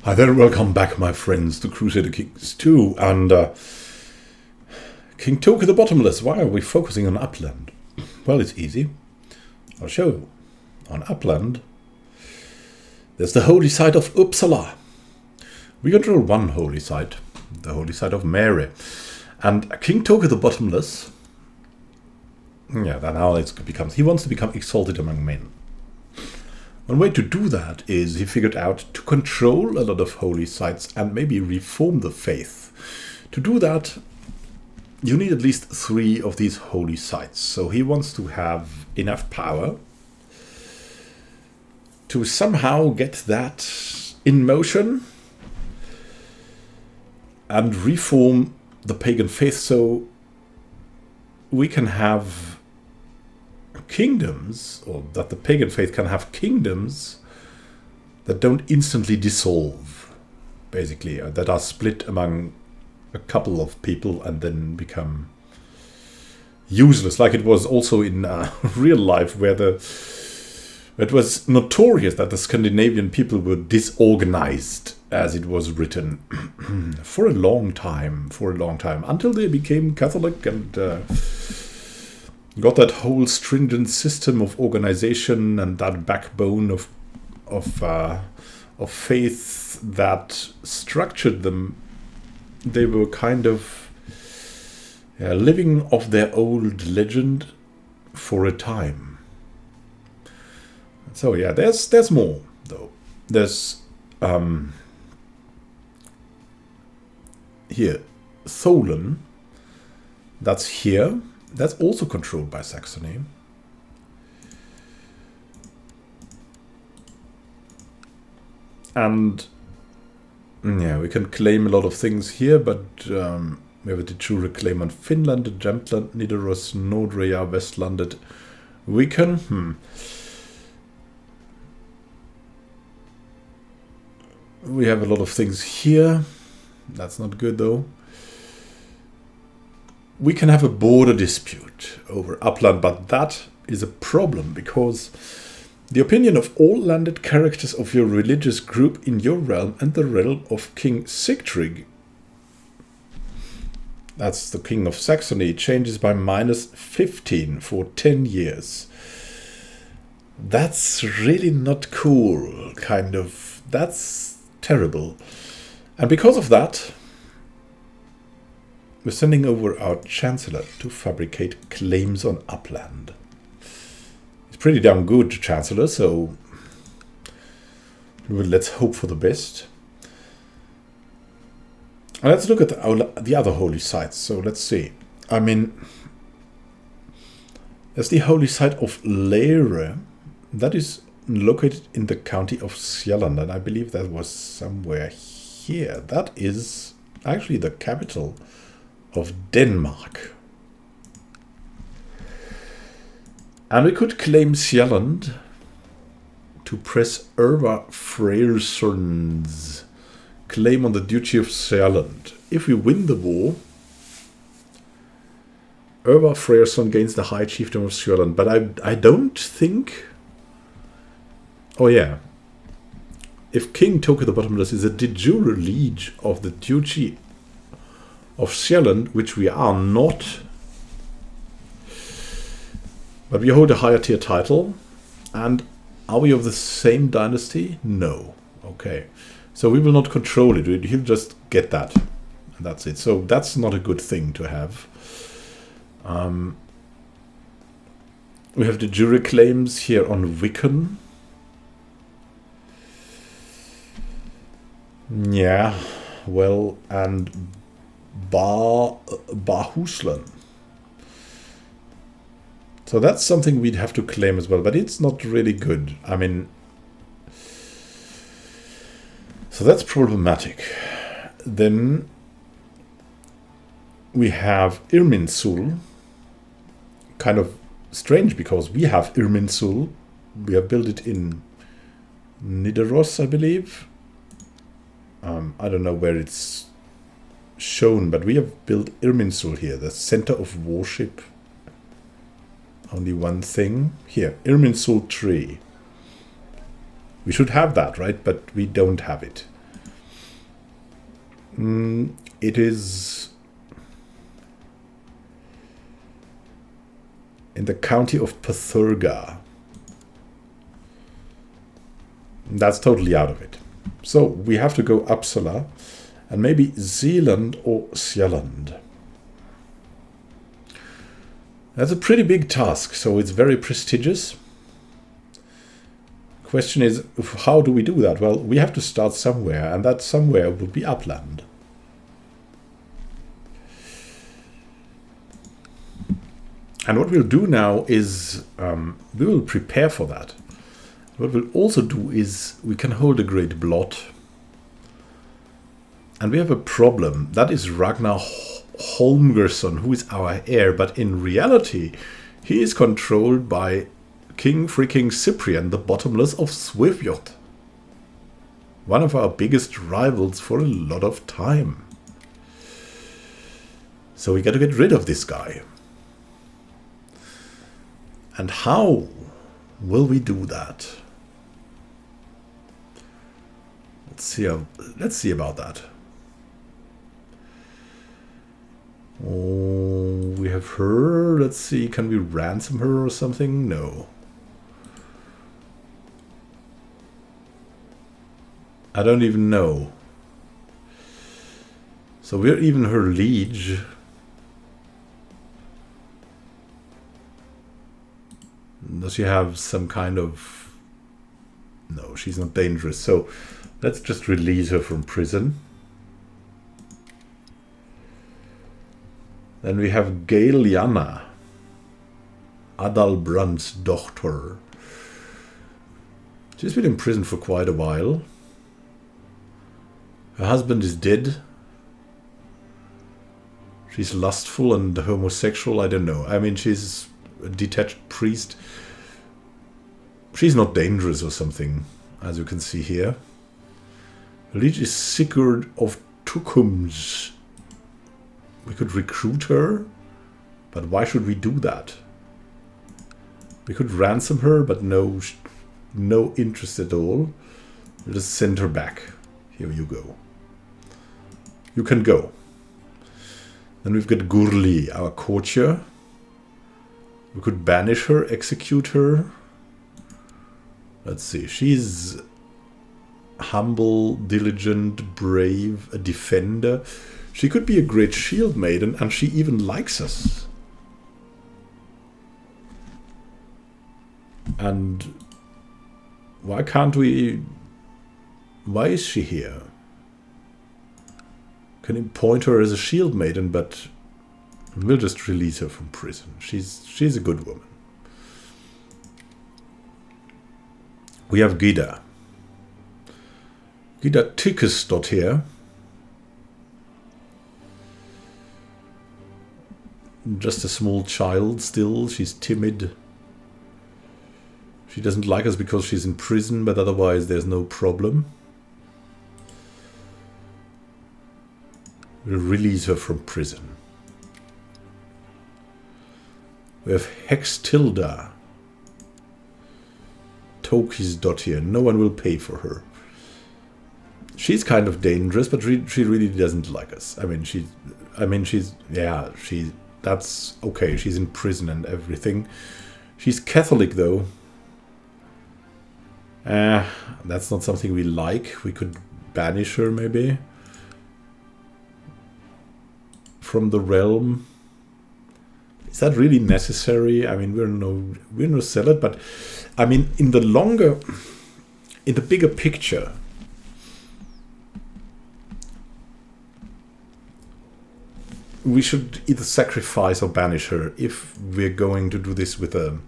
Hi there, welcome back my friends to Crusader Kings 2 and King Toke the Bottomless. Why are we focusing on upland? Well, it's easy. I'll show you. On upland, there's the holy site of Uppsala. We control one holy site, the holy site of Mary. And King Toke the Bottomless, yeah, that now it becomes, he wants to become exalted among men. One way to do that is he figured out to control a lot of holy sites and maybe reform the faith. To do that, you need at least 3 of these holy sites. So he wants to have enough power to somehow get that in motion and reform the pagan faith so we can have kingdoms, or that the pagan faith can have kingdoms that don't instantly dissolve, basically, that are split among a couple of people and then become useless, like it was also in real life, where it was notorious that the Scandinavian people were disorganized, as it was written, for a long time, until they became Catholic and got that whole stringent system of organization and that backbone of faith that structured them. They were kind of living off their old legend for a time. So yeah, there's more though. There's here Tholen. That's here. That's also controlled by Saxony. And yeah, we can claim a lot of things here, but we have a de jure claim on Finland, Jämtland, Nidaros, Nordrea, Westlandet, Viken. We have a lot of things here. That's not good though. We can have a border dispute over upland, but that is a problem because the opinion of all landed characters of your religious group in your realm and the realm of King Sigtrig, that's the King of Saxony, changes by -15 for 10 years. That's really not cool, kind of. That's terrible. And because of that, we're sending over our Chancellor to fabricate claims on upland. He's pretty damn good, Chancellor, so let's hope for the best. And let's look at the other holy sites. So let's see. I mean, there's the holy site of Leire. That is located in the county of Sjælland, and I believe that was somewhere here. That is actually the capital of Denmark. And we could claim Sjælland to press Irva Freyrsson's claim on the duchy of Sjælland. If we win the war, Irva Freyrsson gains the high chiefdom of Sjælland, but I don't think... Oh yeah. If King Toke the Bottomless is a de jure liege of the duchy of Sjælland, which we are not, but we hold a higher tier title. And are we of the same dynasty? No. Okay, so we will not control it. He'll just get that, and that's it. So that's not a good thing to have. We have the jury claims here on Viken. Yeah, well, and Bahuslen. So that's something we'd have to claim as well, but it's not really good. I mean, so that's problematic. Then we have Irminsul. Kind of strange because we have Irminsul. We have built it in Nidaros, I believe. I don't know where it's shown, but we have built Irminsul here, the center of worship. Only one thing here, Irminsul tree. We should have that, right? But we don't have it. It is in the county of Patherga. That's totally out of it. So we have to go Uppsala and maybe Zealand or Sjælland. That's a pretty big task, so it's very prestigious. Question is, how do we do that? Well, we have to start somewhere, and that somewhere would be Uppland. And what we'll do now is we will prepare for that. What we'll also do is we can hold a great blot. And we have a problem. That is Ragnar Holmgerson, who is our heir. But in reality, he is controlled by King freaking Cyprian, the Bottomless of Svefjord. One of our biggest rivals for a lot of time. So we got to get rid of this guy. And how will we do that? Let's see about that. Oh, we have her. Let's see, can we ransom her or something? No. I don't even know. So we're even her liege. Does she have some kind of... No, she's not dangerous. So let's just release her from prison. Then we have Gaeliana, Adalbrand's daughter. She's been in prison for quite a while. Her husband is dead. She's lustful and homosexual, I don't know. I mean, she's a detached priest. She's not dangerous or something, as you can see here. Her liege is Sigurd of Tukums. We could recruit her, but why should we do that? We could ransom her, but no interest at all. We'll just send her back. Here you go. You can go. Then we've got Gurli, our courtier. We could banish her, execute her. Let's see. She's humble, diligent, brave, a defender. She could be a great shield maiden, and she even likes us. And why can't we... Why is she here? Can appoint her as a shield maiden, but we'll just release her from prison. She's a good woman. We have Gida. Gida Tykkesdott here. Just a small child still. She's timid. She doesn't like us because she's in prison, but otherwise there's no problem. We'll release her from prison. We have Hextilda. Tokisdott here. No one will pay for her. She's kind of dangerous, but she really doesn't like us. That's okay. She's in prison and everything. She's Catholic though. That's not something we like. We could banish her maybe from the realm. Is that really necessary? I mean, we're no zealot, but I mean, in the bigger picture, we should either sacrifice or banish her if we're going to do this with the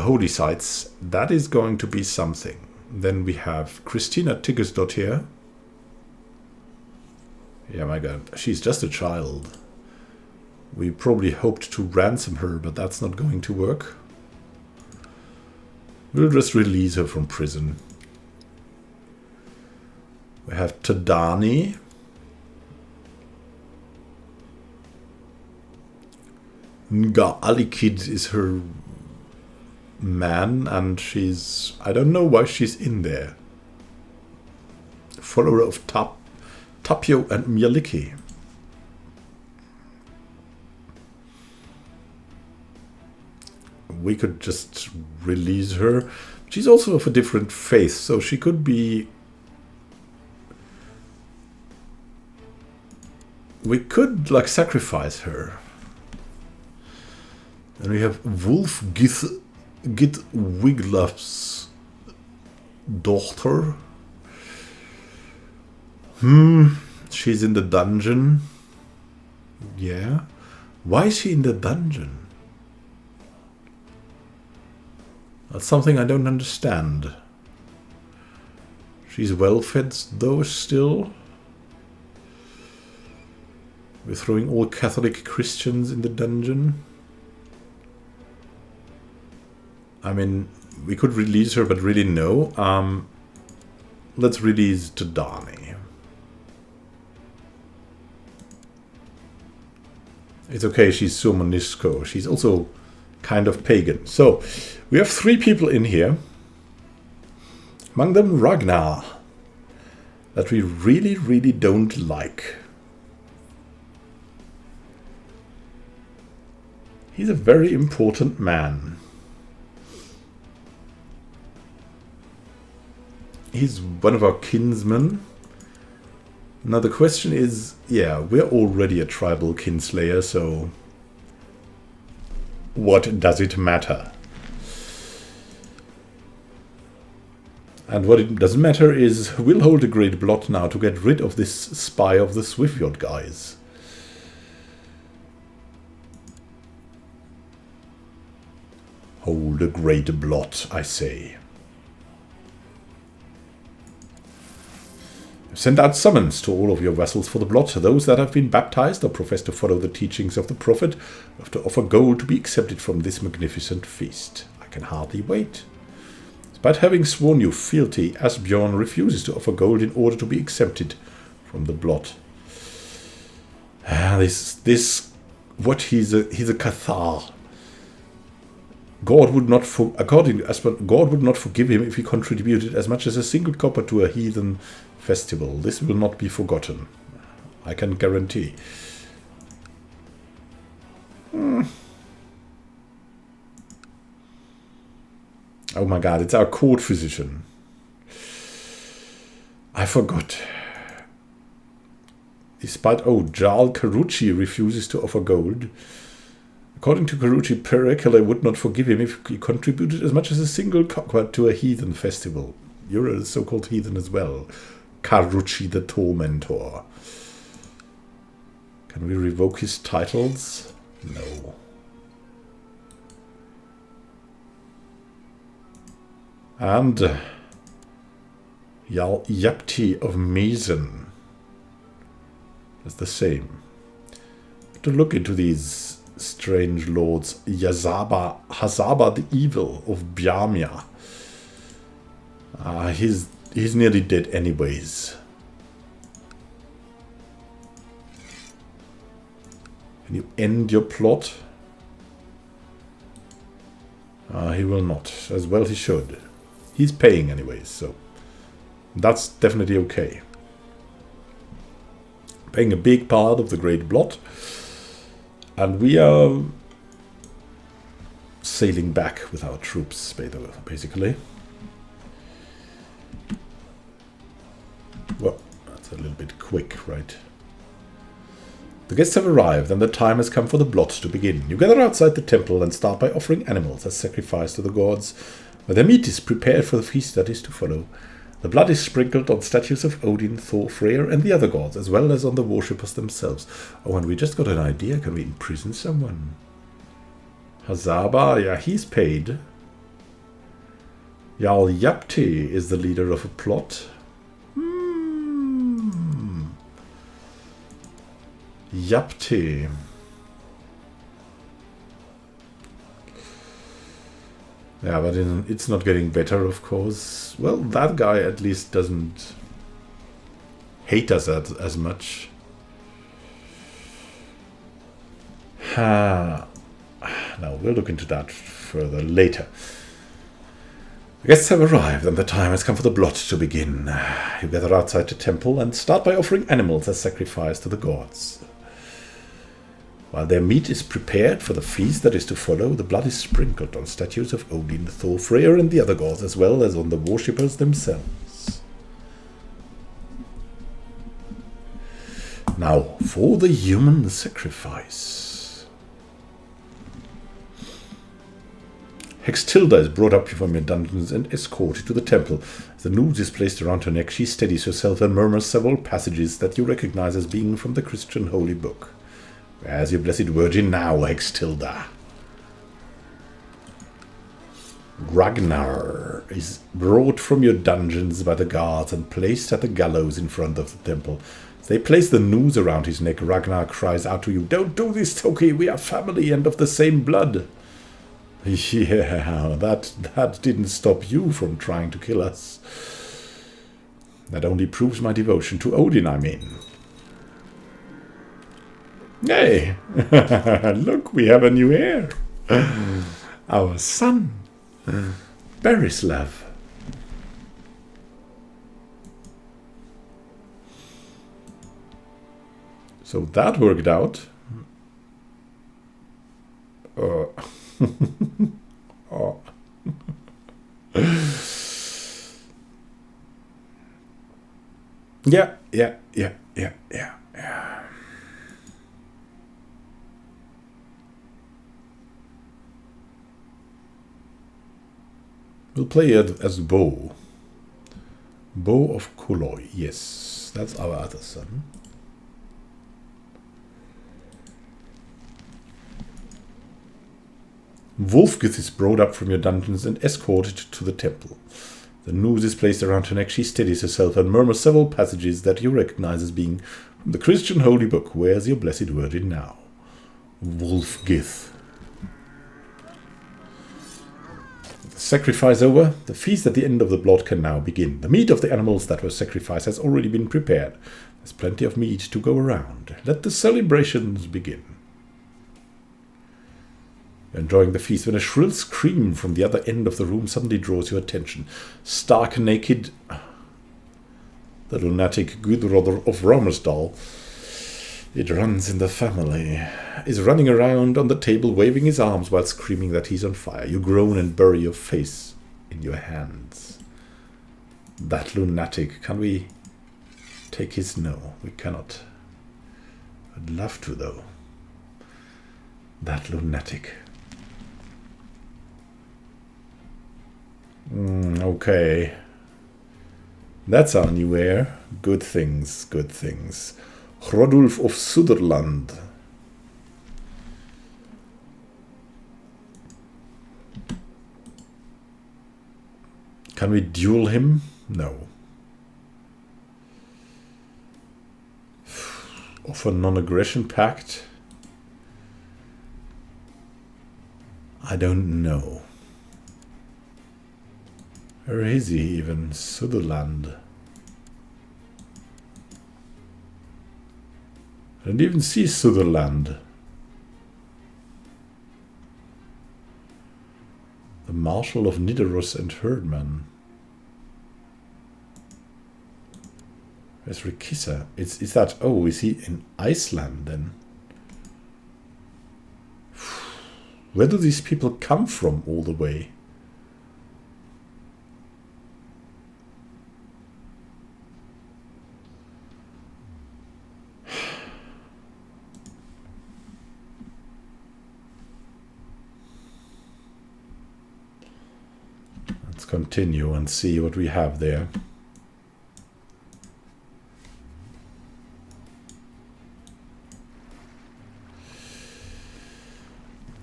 holy sites. That is going to be something. Then we have Christina Tykkesdott here. Yeah, my god, she's just a child. We probably hoped to ransom her, but that's not going to work. We'll just release her from prison. We have Tadani. Nga Alikid is her man, and she's... I don't know why she's in there. Follower of Tapio and Mieliki. We could just release her. She's also of a different faith, so she could be... We could, like, sacrifice her. And we have Wolf Git Wiglaf's daughter. She's in the dungeon. Yeah. Why is she in the dungeon? That's something I don't understand. She's well fed though still. We're throwing all Catholic Christians in the dungeon. I mean, we could release her, but really no. Let's release Tadani. It's okay, she's Sumonisco. She's also kind of pagan. So, we have 3 people in here. Among them Ragnar. That we really, really don't like. He's a very important man. He's one of our kinsmen. Now the question is, yeah, we're already a tribal kinslayer, so what does it matter? And what it doesn't matter is we'll hold a great blot now to get rid of this spy of the Swifjord guys. Hold a great blot, I say. Send out summons to all of your vessels for the blot. Those that have been baptized or profess to follow the teachings of the prophet have to offer gold to be accepted from this magnificent feast. I can hardly wait. Despite having sworn you fealty, Asbjorn refuses to offer gold in order to be accepted from the blot. He's a Cathar. God would not, according to Asbjorn, God would not forgive him if he contributed as much as a single copper to a heathen festival. This will not be forgotten. I can guarantee. Oh my god, it's our court physician. I forgot. Despite... Oh, Jarl Carucci refuses to offer gold. According to Carucci, Pericula would not forgive him if he contributed as much as a single copper to a heathen festival. You're a so-called heathen as well. Carucci the Tormentor. Can we revoke his titles? No. And Jarl Yapti of Mason. That's the same. To look into these strange lords. Hazaba the Evil of Bjarmia. He's nearly dead anyways. Can you end your plot? He will not. As well he should. He's paying anyways, so that's definitely okay. Paying a big part of the Great Blot. And we are sailing back with our troops, basically. Well, that's a little bit quick, right? The guests have arrived, and the time has come for the blot to begin. You gather outside the temple and start by offering animals as sacrifice to the gods, where their meat is prepared for the feast that is to follow. The blood is sprinkled on statues of Odin, Thor, Freyr, and the other gods, as well as on the worshippers themselves. Oh, and we just got an idea. Can we imprison someone? Hazaba, yeah, he's paid. Jarl Yapti is the leader of a plot. Yapti. Yeah, but it's not getting better, of course. Well, that guy at least doesn't hate us as much. No, we'll look into that further later. The guests have arrived, and the time has come for the blot to begin. You gather outside the temple and start by offering animals as sacrifice to the gods. While their meat is prepared for the feast that is to follow, the blood is sprinkled on statues of Odin, Thor, Freyr, and the other gods, as well as on the worshippers themselves. Now, for the human sacrifice. Hextilda is brought up from your dungeons and escorted to the temple. As the noose is placed around her neck, she steadies herself and murmurs several passages that you recognize as being from the Christian holy book. Where's your blessed virgin now, Hextilda? Ragnar is brought from your dungeons by the guards and placed at the gallows in front of the temple. As they place the noose around his neck, Ragnar cries out to you, "Don't do this, Toki, we are family and of the same blood." Yeah, that didn't stop you from trying to kill us. That only proves my devotion to Odin, I mean. Hey, look, we have a new heir. Our son, Berislav. So that worked out. Oh. Yeah. We'll play it as Bo. Bo of Koloi. Yes, that's our other son. Wolfgith is brought up from your dungeons and escorted to the temple. The noose is placed around her neck. She steadies herself and murmurs several passages that you recognize as being from the Christian holy book. Where's your blessed virgin now? Wolfgith. The sacrifice over, the feast at the end of the blot can now begin. The meat of the animals that were sacrificed has already been prepared. There's plenty of meat to go around. Let the celebrations begin. Enjoying the feast when a shrill scream from the other end of the room suddenly draws your attention. Stark naked, the lunatic Gudrother of Romersdal, it runs in the family, is running around on the table waving his arms while screaming that he's on fire. You groan and bury your face in your hands. That lunatic, can we take his? No, we cannot. I'd love to though. That lunatic. Okay. That's our new heir. Good things, good things. Hrodulf of Suderland. Can we duel him? No. Offer non-aggression pact? I don't know. Where is he even? Sutherland. I didn't even see Sutherland. The Marshal of Nidaros and Herdman. Where's Rikissa? Is that... Oh, is he in Iceland then? Where do these people come from all the way? Let's continue and see what we have there.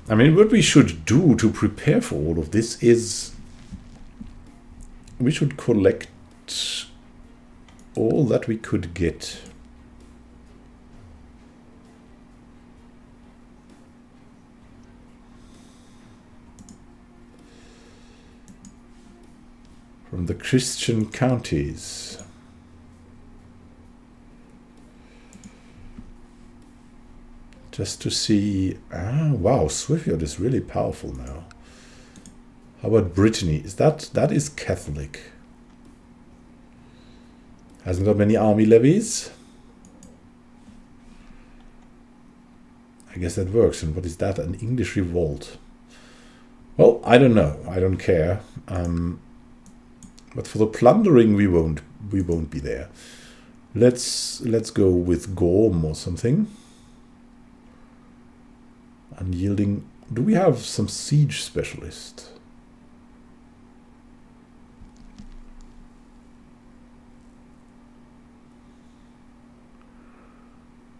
I mean, what we should do to prepare for all of this is we should collect all that we could get. From the Christian counties. Just to see... Ah, wow, Swifjord is really powerful now. How about Brittany? Is that is Catholic? Hasn't got many army levies. I guess that works. And what is that? An English revolt. Well, I don't know. I don't care. But for the plundering, we won't be there. Let's go with Gorm or something. Unyielding. Do we have some siege specialist?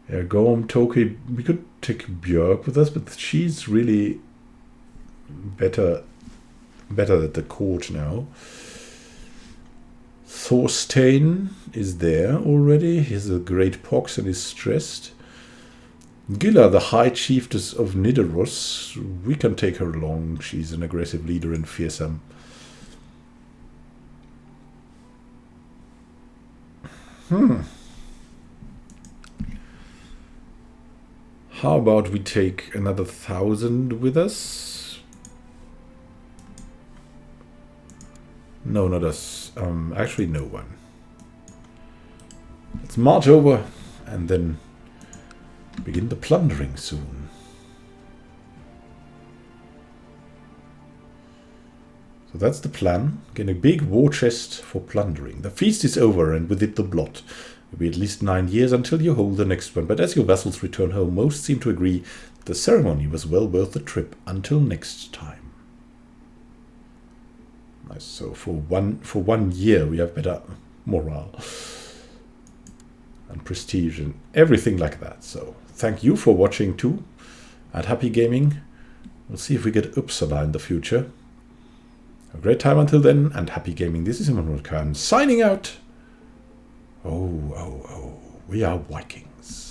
Yeah, Gorm, Toki. We could take Björk with us, but she's really better at the court now. Thorstein is there already. He has a great pox and is stressed. Gilla, the High Chiefess of Nidaros, we can take her along. She's an aggressive leader and fearsome. How about we take another 1,000 with us? No, not us. Actually, no one. Let's march over and then begin the plundering soon. So that's the plan. Get a big war chest for plundering. The feast is over, and with it the blot. It will be at least 9 years until you hold the next one, but as your vassals return home, most seem to agree that the ceremony was well worth the trip. Until next time. Nice. So for one year we have better morale and prestige and everything like that. So thank you for watching too, and happy gaming. We'll see if we get Uppsala in the future. Have a great time until then, and happy gaming. This is Immanuel signing out. Oh, we are Vikings.